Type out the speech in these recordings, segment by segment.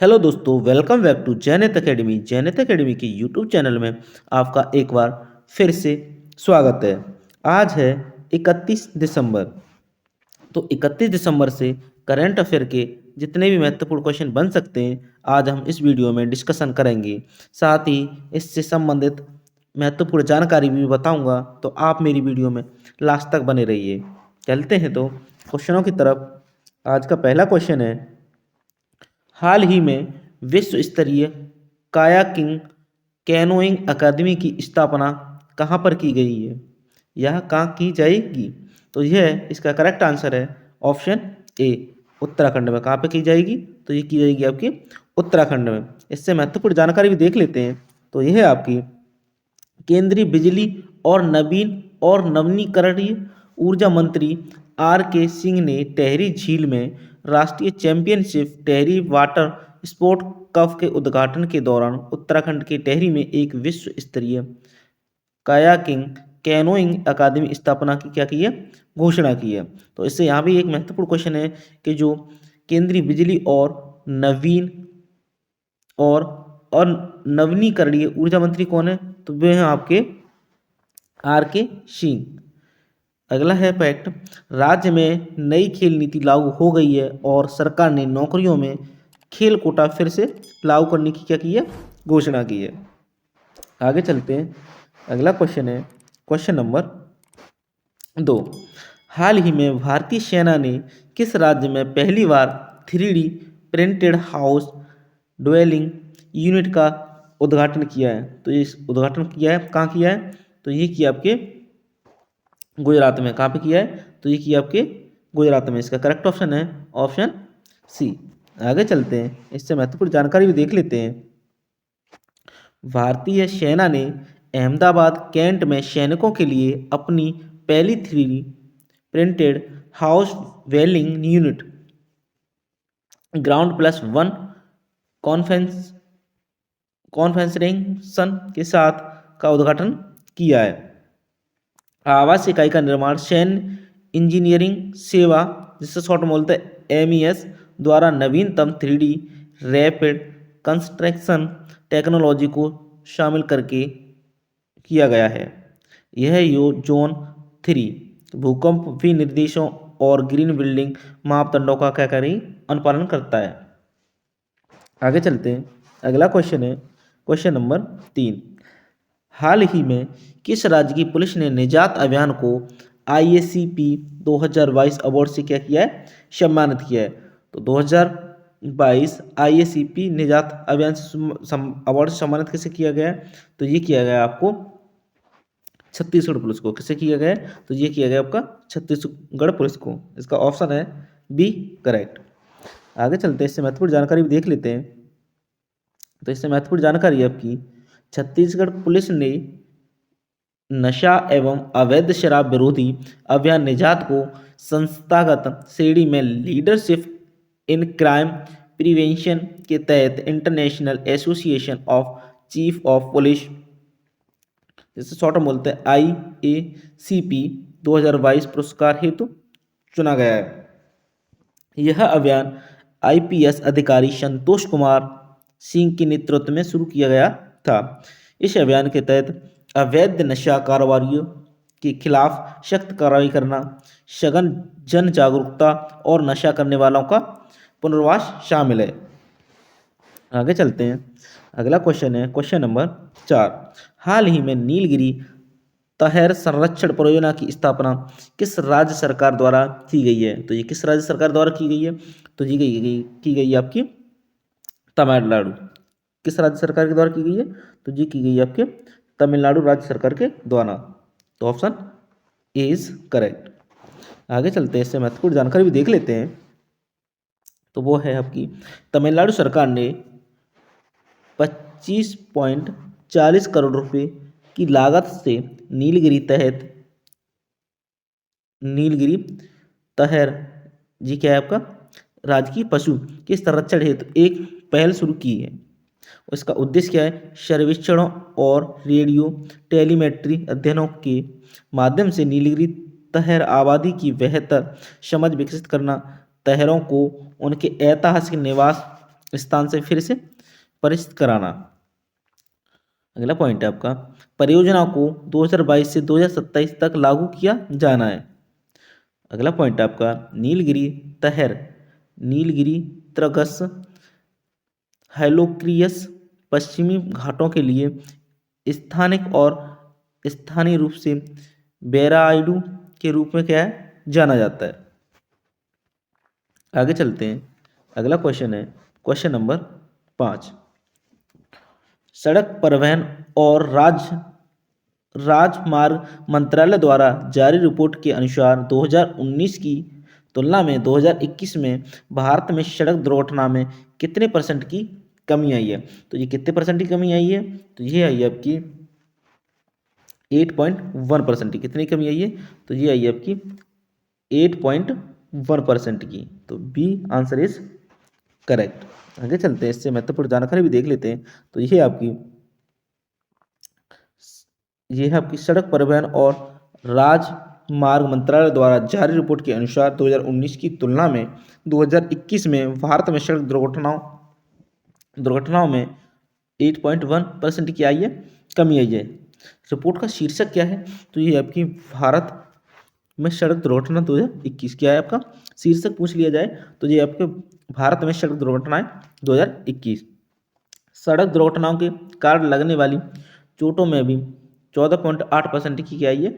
Hello दोस्तों, welcome back to Jainet academy. Jainet academy के YouTube channel में आपका एक बार फिर से स्वागत है। आज है 31 दिसंबर। तो 31 दिसंबर से करंट अफेयर के जितने भी महत्वपूर्ण क्वेश्चन बन सकते हैं, आज हम इस वीडियो में डिस्कशन करेंगे। साथ ही इससे संबंधित महत्वपूर्ण जानकारी भी बताऊंगा, तो आप मेरी वीडियो में लास्ट तक बने रहिए। चलते हैं तो क्वेश्चनों की तरफ। आज का पहला क्वेश्चन है, हाल ही में विश्व स्तरीय कायाकिंग कैनोइंग अकादमी की स्थापना कहाँ पर की गई है? यह कहाँ की जाएगी? तो यह इसका करेक्ट आंसर है ऑप्शन ए, उत्तराखंड में। कहाँ पे की जाएगी? तो ये की जाएगी आपकी उत्तराखंड में। इससे महत्वपूर्ण जानकारी भी देख लेते हैं। तो यह है आपकी केंद्रीय बिजली और नवीनीकरणीय ऊर्जा मंत्री आर के सिंह ने टेहरी झील में राष्ट्रीय championship Tehri water sport cup के उद्घाटन के दौरान उत्तराखंड के टेहरी में एक विश्व स्तरीय कायाकिंग कैनोइंग अकादमी स्थापना की क्या की है? घोषणा की है। तो इससे यहाँ भी एक महत्वपूर्ण क्वेश्चन है कि जो केंद्रीय बिजली नवीन और और नवीनीकरणीय ऊर्जा मंत्री कौन है? तो वे हैं आपके आर के सिंह। अगला है फैक्ट, राज्य में नई खेल नीति लागू हो गई है और सरकार ने नौकरियों में खेल कोटा फिर से लागू करने की क्या की है? घोषणा की है। आगे चलते हैं। अगला क्वेश्चन है क्वेश्चन नंबर 2। हाल ही में भारतीय सेना ने किस राज्य में पहली बार 3D printed house dwelling unit का उद्घाटन किया है? तो ये उद्घाटन किया है, कहाँ किया है? तो ये किया आपके गुजरात में। कहाँ पे किया है? तो ये किया आपके गुजरात में। इसका करेक्ट ऑप्शन है ऑप्शन सी। आगे चलते हैं, इससे महत्वपूर्ण जानकारी भी देख लेते हैं। भारतीय सेना ने अहमदाबाद कैंट में सैनिकों के लिए अपनी पहली 3D printed house dwelling unit ground plus one conference conferencing के साथ का उद्घाटन किया है। आवास इकाई का निर्माण सैन्य इंजीनियरिंग सेवा, जिससे शॉर्ट में बोलते हैं MES, द्वारा नवीनतम 3D रैपिड कंस्ट्रक्शन टेक्नोलॉजी को शामिल करके किया गया है। यह जोन 3 भूकंप विनिर्देशों और ग्रीन बिल्डिंग मापदंडों का क्या करें? अनुपालन करता है। आगे चलते हैं। अगला क्वेश्चन है क्वेश्चन नंबर 3। हाल ही में किस राज्य की पुलिस ने निजात अभियान को IACP 2022 अवार्ड से क्या किया है? सम्मानित किया है। तो 2022 IACP निजात अभियान से अवार्ड से सम्मानित किसे किया गया है? तो ये किया गया आपको छत्तीसगढ़ पुलिस को। किसे किया गया है? तो ये किया गया आपका छत्तीसगढ़ पुलिस को। इसका ऑप्शन है बी करेक्ट। आगे चलते हैं, इससे महत्वपूर्ण जानकारी भी देख लेते हैं। तो इससे महत्वपूर्ण जानकारी है आपकी, छत्तीसगढ़ पुलिस ने नशा एवं अवैध शराब विरोधी अभियान निजात को संस्थागत श्रेणी में लीडरशिप इन क्राइम प्रिवेंशन के तहत international association of chief of police, जिसे शॉर्ट में बोलते हैं IACP 2022 पुरस्कार हेतु चुना गया है। यह अभियान IPS अधिकारी संतोष कुमार सिंह के नेतृत्व में शुरू किया गया था। इस अभियान के तहत अवैध नशा कारोबारियों के खिलाफ सख्त कार्रवाई करना, सघन जन जागरूकता और नशा करने वालों का पुनर्वास शामिल है। आगे चलते हैं। अगला क्वेश्चन है क्वेश्चन नंबर 4। हाल ही में नीलगिरी तहर संरक्षण परियोजना की स्थापना किस राज्य सरकार द्वारा की गई है? तो ये किस राज्य सरकार द्वारा की गई है? तो ये की गई है आपकी तमिलनाडु। किस राज्य सरकार के द्वारा की गई है? तो ये की गई है आपके तमिलनाडु राज्य सरकार के द्वारा। तो ऑप्शन ए इज करेक्ट। आगे चलते हैं, इससे महत्वपूर्ण जानकारी भी देख लेते हैं। तो वो है आपकी तमिलनाडु सरकार ने 25.40 करोड़ रुपए की लागत से नीलगिरी तहर जी क्या है आपका राजकीय पशु के संरक्षण हेतु एक पहल शुरू की है। इसका उद्देश्य क्या है? सर्वेक्षणों और रेडियो टेलीमेट्री अध्ययनों के माध्यम से नीलगिरी तहर आबादी की बेहतर समझ विकसित करना, तहरों को उनके ऐतिहासिक निवास स्थान से फिर से परिचित कराना। अगला पॉइंट है आपका, परियोजना को 2022 से 2027 तक लागू किया जाना है। अगला पॉइंट है आपका, नीलगिरी तहर, नीलगिरी त्रगस हेलोक्रियस पश्चिमी घाटों के लिए स्थानिक और स्थानीय रूप से बेराइडू के रूप में क्या है जाना जाता है। आगे चलते हैं, अगला क्वेश्चन है क्वेश्चन नंबर 5। सड़क परिवहन और राजमार्ग मंत्रालय द्वारा जारी रिपोर्ट के अनुसार 2019 की तुलना में 2021 में भारत में सड़क दुर्घटना में कितने परसेंट की कमी आई है। तो ये कितने परसेंट की कमी आई है, तो ये आई है आपकी 8.1% की। कितनी कमी आई है, तो ये आई है आपकी 8.1% की। तो बी आंसर इज करेक्ट। आगे चलते हैं, इससे महत्वपूर्ण जानकारी भी देख लेते हैं। तो ये है आपकी सड़क परिवहन और राजमार्ग मंत्रालय द्वारा जारी रिपोर्ट के अनुसार 2019 की तुलना में 2021 में भारत में सड़क दुर्घटनाओं में 8.1% की आई है कमी आई है। रिपोर्ट का शीर्षक क्या है, तो ये आपकी भारत में सड़क दुर्घटना 2021 क्या है आपका शीर्षक पूछ लिया जाए तो ये आपके भारत में सड़क दुर्घटनाएं 2021। सड़क दुर्घटनाओं के कारण लगने वाली चोटों में भी 14.8% की क्या आई है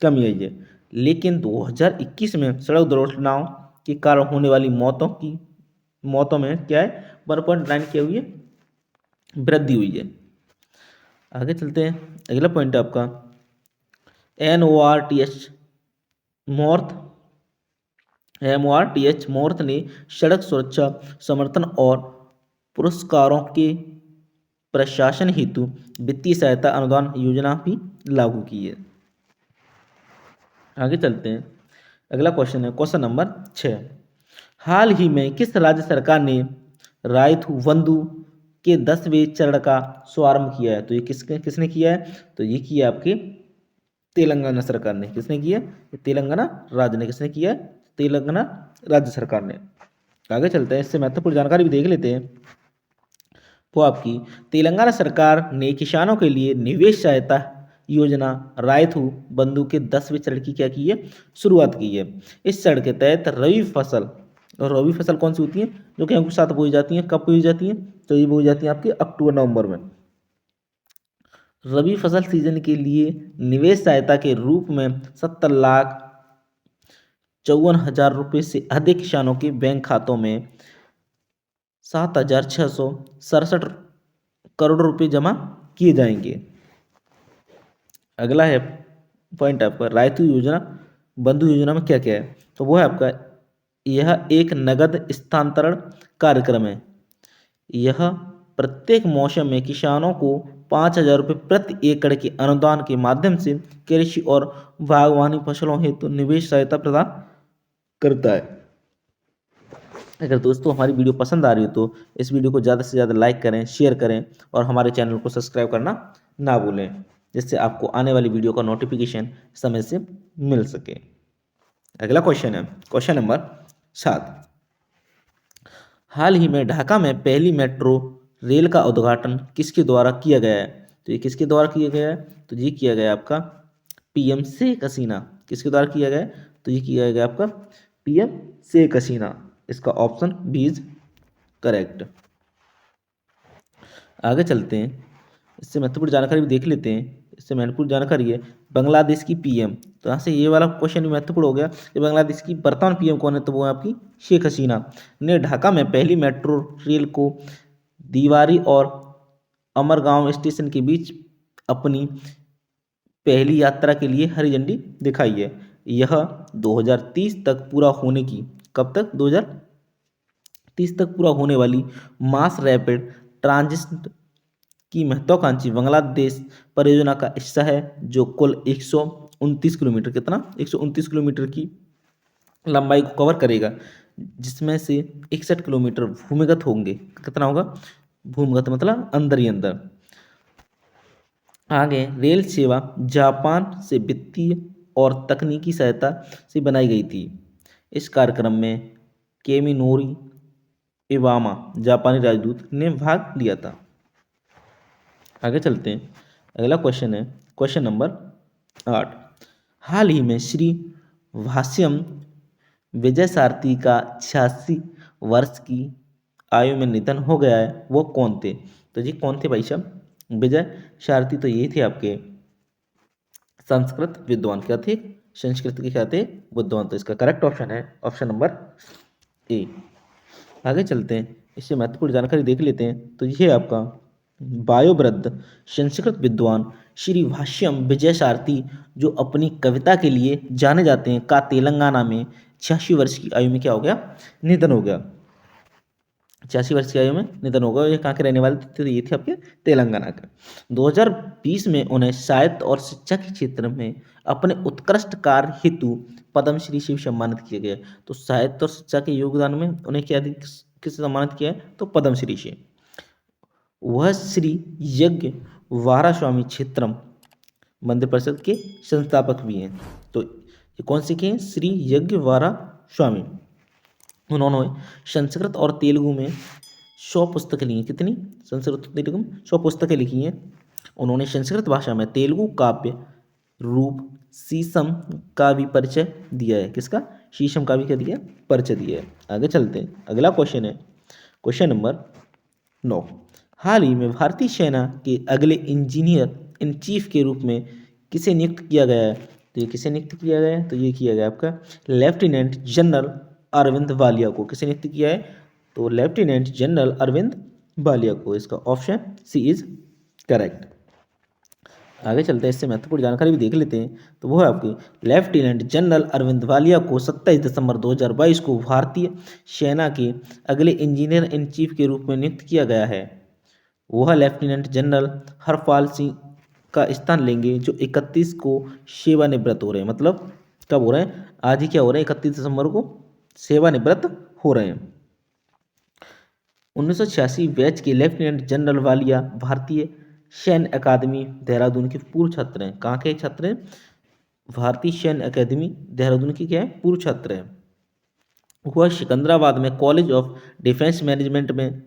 कमी आई है। लेकिन 2021 में सड़क दुर्घटनाओं के कारण होने वाली मौतों में क्या है 1.9 क्या हुई है वृद्धि हुई है। आगे चलते हैं, अगला पॉइंट है आपका MORTH मोर्थ ने सड़क सुरक्षा समर्थन और पुरस्कारों के प्रशासन हेतु वित्तीय सहायता अनुदान योजना भी लागू की है। आगे चलते हैं, अगला क्वेश्चन है क्वेश्चन नंबर 6। हाल ही में किस राज्य सरकार ने रायथू बंधु के 10वें चरण का शुभारंभ किया है। तो ये किसने किया है, तो ये किया आपके तेलंगाना सरकार ने। किसने किया, तेलंगाना राज्य ने। किसने किया, तेलंगाना राज्य सरकार ने। आगे चलते हैं, इससे महत्वपूर्ण जानकारी भी देख लेते हैं। वो आपकी तेलंगाना सरकार ने किसानों के लिए निवेश सहायता योजना रायथू बंधु के 10वें चरण की क्या की है शुरुआत की है। इस चरण के तहत रबी फसल, और रबी फसल कौन सी होती है जो गेहूं के साथ बोई जाती है, कब बोई जाती है, तो ये बोई जाती है आपके अक्टूबर नवंबर में। रबी फसल सीजन के लिए निवेश सहायता के रूप में 70,54,000 रुपये से अधिक किसानों के बैंक खातों में 7,667 करोड़ रुपए जमा किए जाएंगे। अगला है पॉइंट आपका रायतू योजना बंधु योजना में क्या क्या है, तो वो है आपका यह एक नगद स्थानांतरण कार्यक्रम है। यह प्रत्येक मौसम में किसानों को 5,000 रुपये प्रति एकड़ के अनुदान के माध्यम से कृषि और बागवानी फसलों हेतु निवेश सहायता प्रदान करता है। अगर दोस्तों हमारी वीडियो पसंद आ रही हो तो इस वीडियो को ज़्यादा से ज़्यादा लाइक करें, शेयर करें और हमारे चैनल को सब्सक्राइब करना ना भूलें, जिससे आपको आने वाली वीडियो का नोटिफिकेशन समय से मिल सके। अगला क्वेश्चन है क्वेश्चन नंबर 7। हाल ही में ढाका में पहली मेट्रो रेल का उद्घाटन किसके द्वारा किया गया है। तो ये किसके द्वारा किया गया है, तो ये किया गया आपका PM शेख हसीना। किसके द्वारा किया गया है, तो ये किया गया आपका PM शेख हसीना। इसका ऑप्शन बी इज करेक्ट। आगे चलते हैं, इससे महत्वपूर्ण जानकारी भी देख लेते हैं। इससे महत्वपूर्ण जानकारी है बांग्लादेश की PM। तो यहाँ से ये वाला क्वेश्चन भी महत्वपूर्ण हो गया कि बांग्लादेश की वर्तमान PM कौन है, तो वो है आपकी शेख हसीना ने ढाका में पहली मेट्रो रेल को दीवारी और अमरगांव स्टेशन के बीच अपनी पहली यात्रा के लिए हरी झंडी दिखाई है। यह 2030 तक पूरा होने की, कब तक, 2030 तक पूरा होने वाली मास रैपिड ट्रांजिट की महत्वाकांक्षी बांग्लादेश परियोजना का हिस्सा है, जो कुल 129 किलोमीटर, कितना, 129 किलोमीटर की लंबाई को कवर करेगा, जिसमें से 61 किलोमीटर भूमिगत होंगे। कितना होगा, भूमिगत मतलब अंदर ही अंदर। आगे रेल सेवा जापान से वित्तीय और तकनीकी सहायता से बनाई गई थी। इस कार्यक्रम में केमिनोरी इवामा जापानी राजदूत ने भाग लिया था। आगे चलते हैं, अगला क्वेश्चन है क्वेश्चन नंबर 8। हाल ही में श्री भाष्यम विजय सारथी का 86 वर्ष की आयु में निधन हो गया है, वो कौन थे? तो जी कौन थे भाई साहब? विजय सारथी तो ये थे आपके संस्कृत विद्वान। क्या थे? संस्कृत के क्या थे? विद्वान। तो इसका करेक्ट ऑप्शन है ऑप्शन नंबर ए। आगे चलते हैं, इससे महत्वपूर्ण जानकारी देख लेते हैं। तो ये आपका वायोवृद्ध संस्कृत विद्वान श्री भाष्यम विजय सारथी, जो अपनी कविता के लिए जाने जाते हैं, का तेलंगाना में 86 वर्ष की आयु में क्या हो गया? निधन हो गया। 86 वर्ष की आयु में निधन होगा। ये कहाँ के रहने वाले थे? तो ये थे आपके तेलंगाना के। 2020 में उन्हें साहित्य और शिक्षा के क्षेत्र में अपने उत्कृष्ट कार्य हेतु पद्मश्री से भी सम्मानित किया गया। तो साहित्य और शिक्षा के योगदान में उन्हें क्या किससे सम्मानित किया है? तो पद्मश्री से। वह श्री यज्ञ वारा स्वामी क्षेत्रम मंदिर परिषद के संस्थापक भी हैं। तो ये कौन से के हैं? श्री यज्ञ वारा स्वामी। उन्होंने संस्कृत और तेलुगु में 100 पुस्तकें लिखी हैं। कितनी? संस्कृत और तेलुगु में 100 पुस्तकें लिखी हैं। उन्होंने संस्कृत भाषा में तेलुगु काव्य रूप शीशम का भी परिचय दिया है। किसका? शीशम का भी क्या दिया? परिचय दिया है। आगे चलते हैं, अगला क्वेश्चन है क्वेश्चन नंबर 9। हाल ही में भारतीय सेना के अगले इंजीनियर इन चीफ के रूप में किसे नियुक्त किया गया है? तो ये किसे नियुक्त किया गया है? तो ये किया गया आपका लेफ्टिनेंट जनरल अरविंद वालिया को। किसे नियुक्त किया है? तो लेफ्टिनेंट जनरल अरविंद वालिया को। इसका ऑप्शन सी इज करेक्ट। आगे चलते हैं, इससे महत्वपूर्ण जानकारी भी देख लेते हैं। तो वो है आपकी लेफ्टिनेंट जनरल अरविंद वालिया को 27 दिसंबर 2022 को भारतीय सेना के अगले इंजीनियर इन चीफ के रूप में नियुक्त किया गया है। वह लेफ्टिनेंट जनरल हरपाल सिंह का स्थान लेंगे, जो 31 को सेवानिवृत्त हो रहे हैं। मतलब कब हो रहे हैं? आज ही क्या हो रहे हैं? 31 दिसंबर को सेवानिवृत्त हो रहे हैं। 1986 बैच के लेफ्टिनेंट जनरल वालिया भारतीय सैन्य अकादमी देहरादून के पूर्व छात्र हैं। कहाँ के छात्र हैं? भारतीय सैन्य अकादमी देहरादून की क्या है? पूर्व छात्र हैं। वह सिकंदराबाद में कॉलेज ऑफ डिफेंस मैनेजमेंट में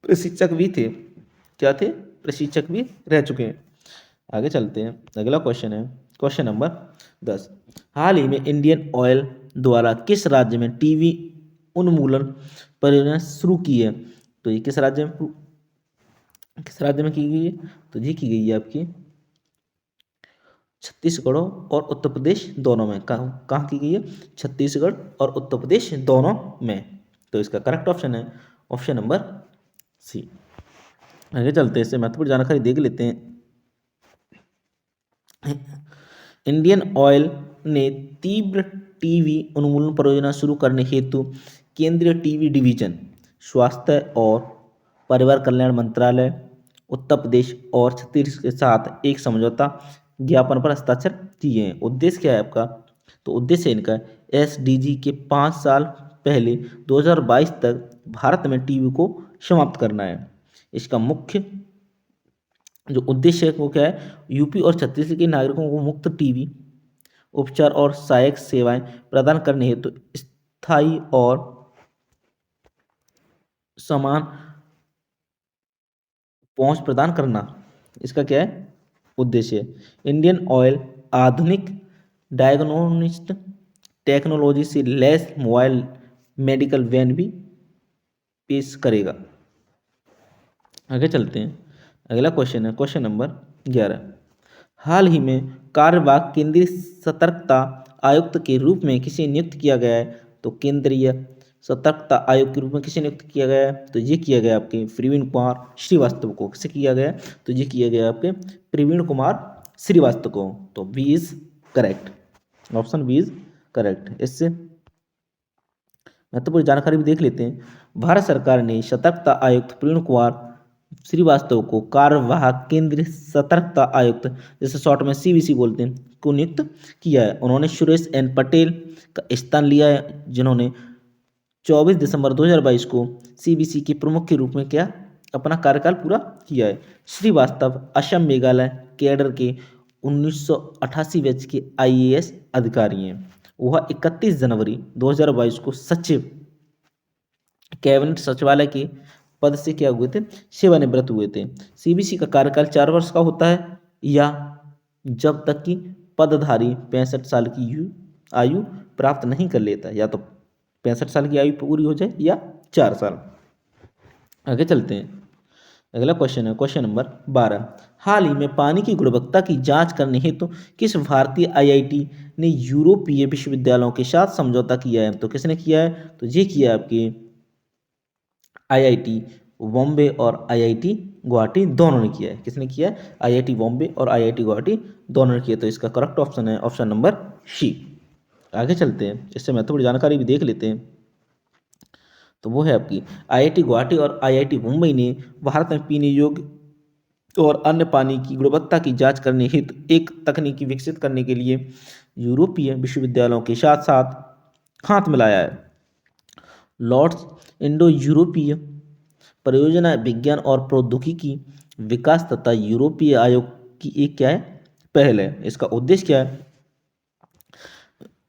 प्रशिक्षक भी थे। क्या थे? प्रशिक्षक भी रह चुके हैं। आगे चलते हैं, अगला क्वेश्चन है क्वेश्चन नंबर 10। हाल ही में इंडियन ऑयल द्वारा किस राज्य में टीवी उन्मूलन परियोजना शुरू की है? तो ये किस राज्य में की गई है? तो ये की गई है आपकी छत्तीसगढ़ और उत्तर प्रदेश दोनों में। कहाँ की गई है? छत्तीसगढ़ और उत्तर प्रदेश दोनों में। तो इसका करेक्ट ऑप्शन है ऑप्शन नंबर सी। आगे चलते हैं, इससे महत्वपूर्ण जानकारी देख लेते हैं। इंडियन ऑयल ने तीव्र टीवी उन्मूलन परियोजना शुरू करने हेतु केंद्रीय टीवी डिवीजन, स्वास्थ्य और परिवार कल्याण मंत्रालय, उत्तर प्रदेश और छत्तीसगढ़ के साथ एक समझौता ज्ञापन पर हस्ताक्षर किए हैं। उद्देश्य क्या है आपका? तो उद्देश्य इनका एसडीजी के 5 साल पहले 2022 तक भारत में टीवी को समाप्त करना है। इसका मुख्य जो उद्देश्य है वो क्या है? यूपी और छत्तीसगढ़ के नागरिकों को मुफ्त टीवी उपचार और सहायक सेवाएं प्रदान करने हेतु स्थायी और समान पहुंच प्रदान करना। इसका क्या है? उद्देश्य है। इंडियन ऑयल आधुनिक डायग्नोस्टिक टेक्नोलॉजी से लैस मोबाइल मेडिकल वैन भी पेश करेगा। आगे चलते हैं, अगला क्वेश्चन है क्वेश्चन नंबर 11। हाल ही में कार्यवाहक केंद्रीय सतर्कता आयुक्त के रूप में किसे नियुक्त किया गया है? तो केंद्रीय सतर्कता आयोग के रूप में किसे नियुक्त किया गया है? तो ये किया गया आपके प्रवीण कुमार श्रीवास्तव को। किसे किया गया? तो ये किया गया आपके प्रवीण कुमार श्रीवास्तव को। तो B is correct, option B is correct. इससे महत्वपूर्ण जानकारी भी देख लेते हैं। भारत सरकार ने सतर्कता आयुक्त प्रवीण कुमार श्रीवास्तव को कार्यवाहक केंद्रीय सतर्कता आयुक्त, जैसे शॉर्ट में सीवीसी बोलते हैं, को नियुक्त किया है। उन्होंने सुरेश एन पटेल का स्थान लिया है, जिन्होंने 24 दिसंबर 2022 को सीबीसी के प्रमुख के रूप में क्या अपना कार्यकाल पूरा किया है। श्रीवास्तव असम मेघालय कैडर के 1988 बैच के आईएएस अधिकारी हैं। वह 31 जनवरी 2022 को सचिव कैबिनेट सचिवालय के पद से क्या हुए थे, सेवानिवृत्त हुए थे। सीबीसी का कार्यकाल 4 वर्ष का होता है या जब तक कि पदधारी 65 साल की आयु प्राप्त नहीं कर लेता, या तो 65 साल की आयु पूरी हो जाए या 4 साल। आगे चलते हैं, अगला क्वेश्चन है क्वेश्चन नंबर 12। हाल ही में पानी की गुणवत्ता की जांच करने हेतु किस भारतीय आईआईटी ने यूरोपीय विश्वविद्यालयों के साथ समझौता किया है? तो किसने किया है? तो ये किया है आपके आईआईटी बॉम्बे और आईआईटी गुवाहाटी दोनों ने किया है। किसने किया है? आईआईटी बॉम्बे और आईआईटी गुवाहाटी दोनों ने किया। तो इसका करेक्ट ऑप्शन है ऑप्शन नंबर सी। आगे चलते हैं, इससे महत्वपूर्ण जानकारी भी देख लेते हैं। तो वो है आपकी आईआईटी गुवाहाटी और आईआईटी मुंबई ने भारत में पीने योग्य और अन्य पानी की गुणवत्ता की जांच करने हेतु एक तकनीकी विकसित करने के लिए यूरोपीय विश्वविद्यालयों के साथ साथ हाथ मिलाया है। लॉर्ड्स इंडो यूरोपीय परियोजना विज्ञान और प्रौद्योगिकी विकास तथा यूरोपीय आयोग की एक क्या है, पहल है। इसका उद्देश्य क्या है?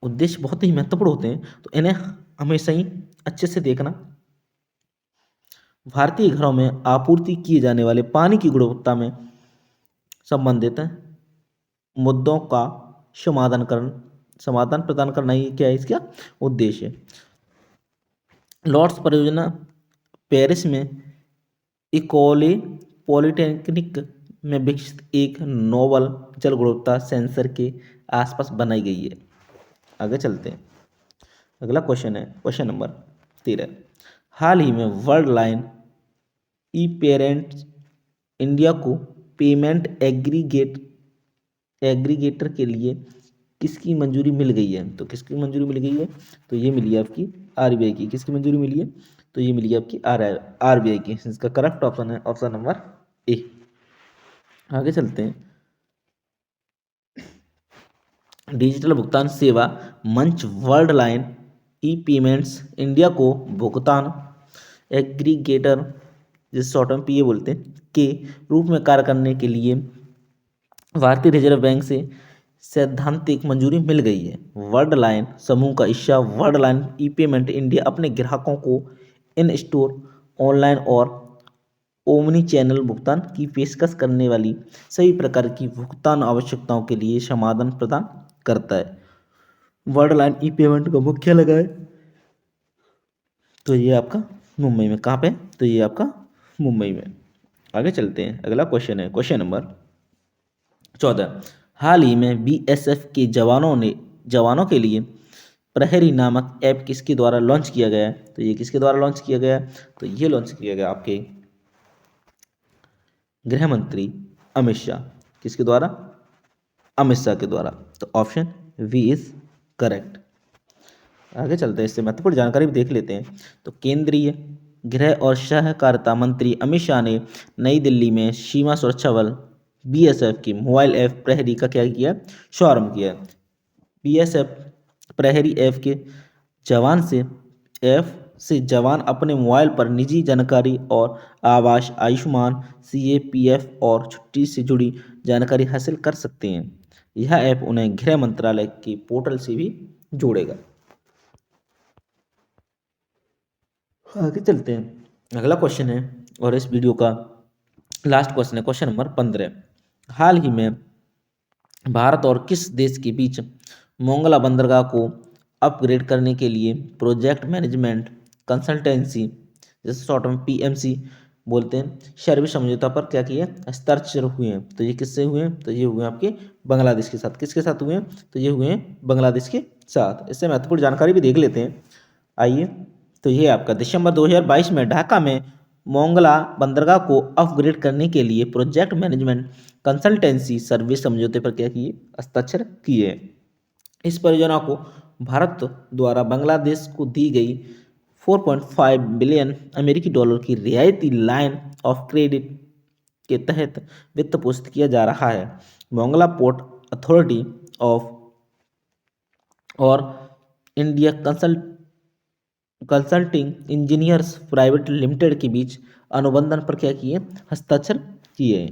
उद्देश्य बहुत ही महत्वपूर्ण होते हैं, तो इन्हें हमेशा ही अच्छे से देखना। भारतीय घरों में आपूर्ति किए जाने वाले पानी की गुणवत्ता में संबंधित मुद्दों का समाधान प्रदान करना ही क्या है इसका उद्देश्य है। लॉर्ड्स परियोजना पेरिस में इकोले पॉलिटेक्निक में विकसित एक नोवल जल गुणवत्ता सेंसर के आसपास बनाई गई है। आगे चलते हैं, अगला क्वेश्चन है क्वेश्चन नंबर 13। हाल ही में वर्ल्ड लाइन ई पेरेंट्स इंडिया को पेमेंट एग्रीगेटर के लिए किसकी मंजूरी मिल गई है? तो किसकी मंजूरी मिल गई है? तो ये मिली है आपकी आरबीआई की। किसकी मंजूरी मिली है? तो ये मिली है आपकी आरबीआई की। इसका करेक्ट ऑप्शन है ऑप्शन नंबर ए। आगे चलते हैं, डिजिटल भुगतान सेवा मंच वर्ल्ड लाइन ई पेमेंट्स इंडिया को भुगतान एग्रीगेटर, जिसे शॉर्ट में पीए बोलते हैं, के रूप में कार्य करने के लिए भारतीय रिजर्व बैंक से सैद्धांतिक मंजूरी मिल गई है। वर्ल्ड लाइन समूह का हिस्सा वर्ल्ड लाइन ई पेमेंट इंडिया अपने ग्राहकों को इन स्टोर, ऑनलाइन और ओमनी चैनल भुगतान की पेशकश करने वाली सभी प्रकार की भुगतान आवश्यकताओं के लिए समाधान प्रदान करता है। वर्ल्ड लाइन ई पेमेंट का मुख्यालय है तो ये आपका मुंबई में। कहाँ पे? तो ये आपका मुंबई में। आगे चलते हैं, अगला क्वेश्चन है क्वेश्चन नंबर 14। हाल ही में बीएसएफ के जवानों के लिए प्रहरी नामक ऐप किसके द्वारा लॉन्च किया गया है? तो ये किसके द्वारा लॉन्च किया गया है? तो ये लॉन्च किया गया आपके गृह मंत्री अमित शाह। किसके द्वारा? अमित शाह के द्वारा। तो ऑप्शन वी इज करेक्ट। आगे चलते हैं, इससे महत्वपूर्ण जानकारी भी देख लेते हैं। तो केंद्रीय गृह और सहकारिता मंत्री अमित शाह ने नई दिल्ली में सीमा सुरक्षा बल बीएसएफ की मोबाइल ऐप प्रहरी का क्या किया? शुभारंभ किया। बीएसएफ प्रहरी ऐप से जवान अपने मोबाइल पर निजी जानकारी और आवास, आयुष्मान, सीएपीएफ और छुट्टी से जुड़ी जानकारी हासिल कर सकते हैं। यह ऐप उन्हें गृह मंत्रालय के पोर्टल से भी जोड़ेगा। आगे चलते हैं, अगला क्वेश्चन है और इस वीडियो का लास्ट क्वेश्चन है क्वेश्चन नंबर 15। हाल ही में भारत और किस देश के बीच मोंगला बंदरगाह को अपग्रेड करने के लिए प्रोजेक्ट मैनेजमेंट कंसल्टेंसी, जैसे शॉर्ट में पीएमसी बोलते हैं, सर्विस समझौता पर क्या किए? हस्ताक्षर हुए हैं। तो ये किससे हुए हैं? तो ये हुए आपके बांग्लादेश के साथ। किसके साथ हुए हैं? तो ये हुए हैं बांग्लादेश के साथ। इससे महत्वपूर्ण जानकारी भी देख लेते हैं, आइए। तो ये आपका दिसंबर 2022 में ढाका में मोंगला बंदरगाह को अपग्रेड करने के लिए प्रोजेक्ट मैनेजमेंट कंसल्टेंसी सर्विस समझौते पर क्या किए? हस्ताक्षर किए। इस परियोजना को भारत द्वारा बांग्लादेश को दी गई 4.5 बिलियन अमेरिकी डॉलर की रियायती लाइन ऑफ क्रेडिट के तहत वित्त पोषित किया जा रहा है। मोंगला पोर्ट अथॉरिटी ऑफ और India consulting engineers private limited के बीच अनुबंधन पर क्या किए? हस्ताक्षर किए।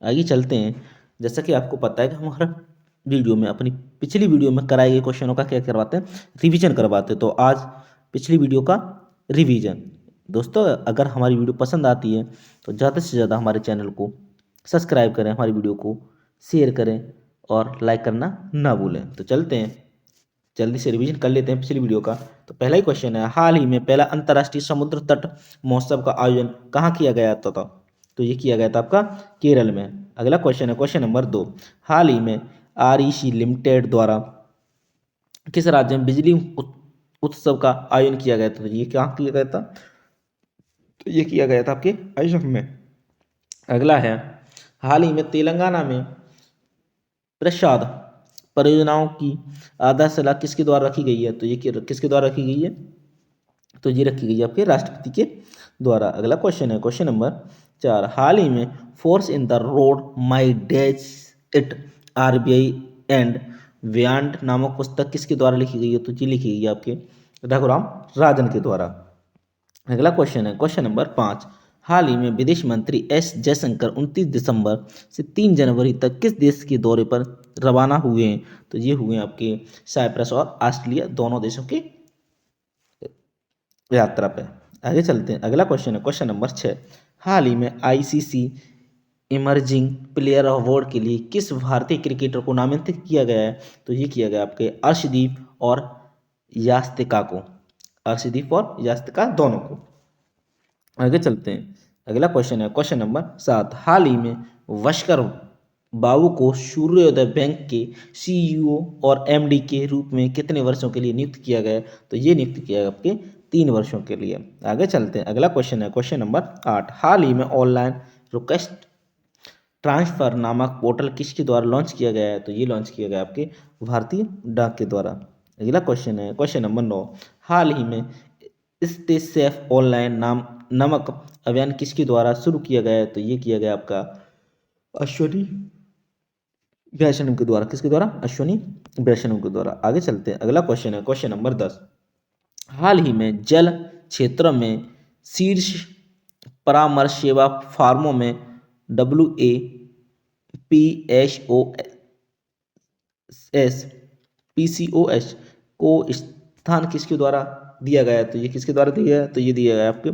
आगे चलते हैं, जैसा कि आपको पता है कि हमारा वीडियो में अपनी पिछली वीडियो में कराए गए क्वेश्चनों का क्या करवाते हैं? रिवीजन करवाते हैं। तो आज पिछली वीडियो का रिवीजन। दोस्तों अगर हमारी वीडियो पसंद आती है तो ज़्यादा से ज़्यादा हमारे चैनल को सब्सक्राइब करें, हमारी वीडियो को शेयर करें और लाइक करना ना भूलें। तो चलते हैं, जल्दी से रिवीजन कर लेते हैं पिछली वीडियो का। तो पहला ही क्वेश्चन है, हाल ही में पहला अंतर्राष्ट्रीय समुद्र तट महोत्सव का आयोजन कहाँ किया गया था? तो ये किया गया था आपका केरल में। अगला क्वेश्चन है क्वेश्चन नंबर 2, हाल ही में REC लिमिटेड द्वारा किस राज्य में बिजली उत्सव का आयोजन किया गया था? तो ये कहाँ किया गया था? तो ये किया गया था आपके असम में। अगला है, हाल ही में तेलंगाना में प्रसाद परियोजनाओं की आधारशिला किसके द्वारा रखी गई है? तो ये किसके द्वारा रखी गई है? तो ये रखी गई है आपके राष्ट्रपति के द्वारा। अगला क्वेश्चन है क्वेश्चन नंबर 4, हाल ही में force in the road my dash it RBI and beyond नामक पुस्तक किसके द्वारा लिखी गई है? तो ये लिखी गई है आपके रघुराम राजन के द्वारा। अगला क्वेश्चन है क्वेश्चन नंबर 5, हाल ही में विदेश मंत्री S जयशंकर 29 दिसंबर से 3 जनवरी तक किस देश के दौरे पर रवाना हुए हैं? तो ये हुए आपके साइप्रस और ऑस्ट्रेलिया दोनों देशों की यात्रा पे। आगे चलते हैं, अगला क्वेश्चन है क्वेश्चन नंबर 6, हाल ही में ICC इमर्जिंग प्लेयर अवार्ड के लिए किस भारतीय क्रिकेटर को नामांकित किया गया है? तो ये किया गया आपके अर्शदीप और यास्तिका को, अर्शदीप और यास्तिका दोनों को। आगे चलते हैं, अगला क्वेश्चन है क्वेश्चन नंबर 7, हाल ही में भास्कर बाबू को सूर्योदय बैंक के CEO और MD के रूप में कितने वर्षों के लिए नियुक्त किया गया? तो ये नियुक्त किया गया आपके 3 वर्षों के लिए। आगे चलते हैं, अगला क्वेश्चन है क्वेश्चन नंबर 8, हाल ही में ऑनलाइन रिक्वेस्ट ट्रांसफर नामक पोर्टल किसके द्वारा लॉन्च किया गया है? तो ये लॉन्च किया गया आपके भारतीय डाक के द्वारा। अगला क्वेश्चन है क्वेश्चन नंबर 9, हाल ही में स्टे सेफ ऑनलाइन नामक अभियान किसके द्वारा शुरू किया गया है? तो ये किया गया आपका अश्वनी वैष्णव के द्वारा। किसके द्वारा? अश्वनी वैष्णव के द्वारा। आगे चलते हैं, अगला क्वेश्चन है क्वेश्चन नंबर 10, हाल ही में जल क्षेत्रों में शीर्ष परामर्श सेवा फार्मों में PCOS को स्थान किसके द्वारा दिया गया है? तो ये किसके द्वारा दिया है? तो ये दिया गया आपके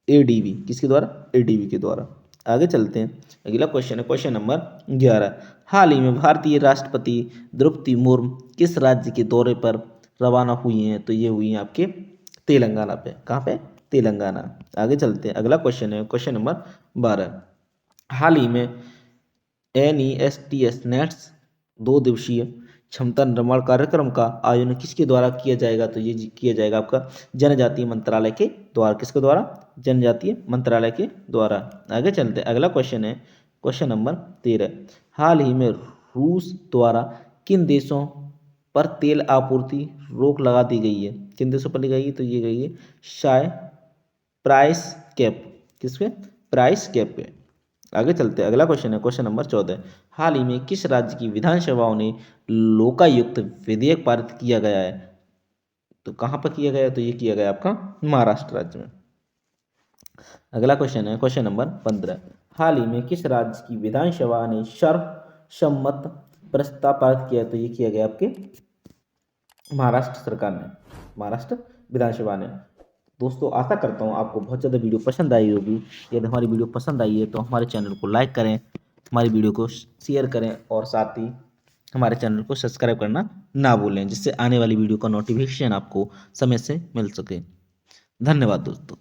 ADB। किसके द्वारा? ADB के द्वारा। आगे चलते हैं, अगला क्वेश्चन है क्वेश्चन नंबर 11, हाल ही में भारतीय राष्ट्रपति द्रौपदी मुर्मू किस राज्य के दौरे पर रवाना हुई हैं? तो ये हुई हैं आपके तेलंगाना पे। कहाँ पे? तेलंगाना। आगे चलते हैं, अगला क्वेश्चन है क्वेश्चन नंबर 12, हाल ही में NESTS नेट्स 2 दिवसीय क्षमता निर्माण कार्यक्रम का आयोजन किसके द्वारा किया जाएगा? तो ये किया जाएगा आपका जनजातीय मंत्रालय के द्वारा। किसके द्वारा? जनजातीय मंत्रालय के द्वारा। आगे चलते हैं, अगला क्वेश्चन है क्वेश्चन नंबर 13, हाल ही में रूस द्वारा किन देशों पर तेल आपूर्ति रोक लगा दी गई है? किन देशों पर लगाई गई? तो ये गई है शाय प्राइस कैप। किस पे? प्राइस कैप पे। आगे चलते हैं, अगला क्वेश्चन है क्वेश्चन नंबर 14, हाल ही में किस राज्य की विधानसभाओं ने लोकायुक्त विधेयक पारित किया गया है? तो कहाँ पर किया गया? तो ये किया गया आपका महाराष्ट्र राज्य में। अगला क्वेश्चन है क्वेश्चन नंबर 15, हाल ही में किस राज्य की विधानसभा ने सर्वसम्मत प्रस्ताव पारित किया है? तो ये किया गया आपके महाराष्ट्र सरकार ने, महाराष्ट्र विधानसभा ने। दोस्तों आशा करता हूँ आपको बहुत ज़्यादा वीडियो पसंद आई होगी। यदि हमारी वीडियो पसंद आई है तो हमारे चैनल को लाइक करें, हमारी वीडियो को शेयर करें और साथ ही हमारे चैनल को सब्सक्राइब करना ना भूलें, जिससे आने वाली वीडियो का नोटिफिकेशन आपको समय से मिल सके। धन्यवाद दोस्तों।